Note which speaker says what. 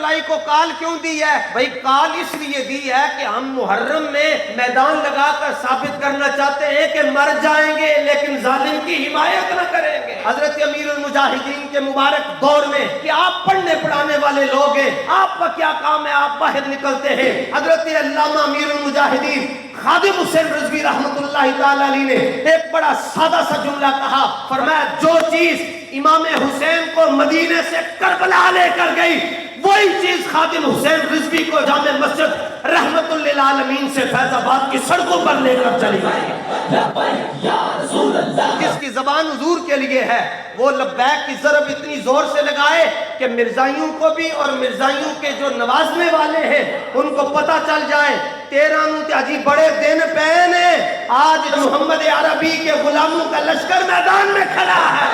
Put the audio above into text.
Speaker 1: जुलाई को काल क्यों दी है? भाई काल इसलिए दी है कि हम मुहर्रम में मैदान लगाकर साबित करना चाहते हैं कि मर जाएंगे लेकिन जालिम की हिमायत न करेंगे। हजरत अमीरुल मुजाहिदीन के मुबारक दौर में कि आप पढ़ने पढ़ाने वाले लोग हैं, आपका क्या काम है, आप बाहर निकलते हैं। हजरत अल्लामा अमीरुल मुजाहिदीन खादिम हुसैन रिजवी रहमतुल्लाहि ताला अलैहि ने एक बड़ा सादा सा जुमला कहा, फरमाया जो चीज इमाम हुसैन को मदीने से करबला लेकर गई वही चीज खादिम हुसैन रिजवी को जामे मस्जिद रहमतुल लिल आलमीन से फैजाबाद की सड़कों पर लेकर चली गई। जिसकी जबान हुजूर के लिए है वो लब्बैक की ज़रब इतनी जोर से लगाए कि मिर्जाइयों को भी और मिर्जाइयों के जो नवाजने वाले हैं उनको पता चल जाए 13 अजी बड़े दिन पे ने आज मोहम्मद अरबी के गुलामों का लश्कर मैदान में खड़ा है।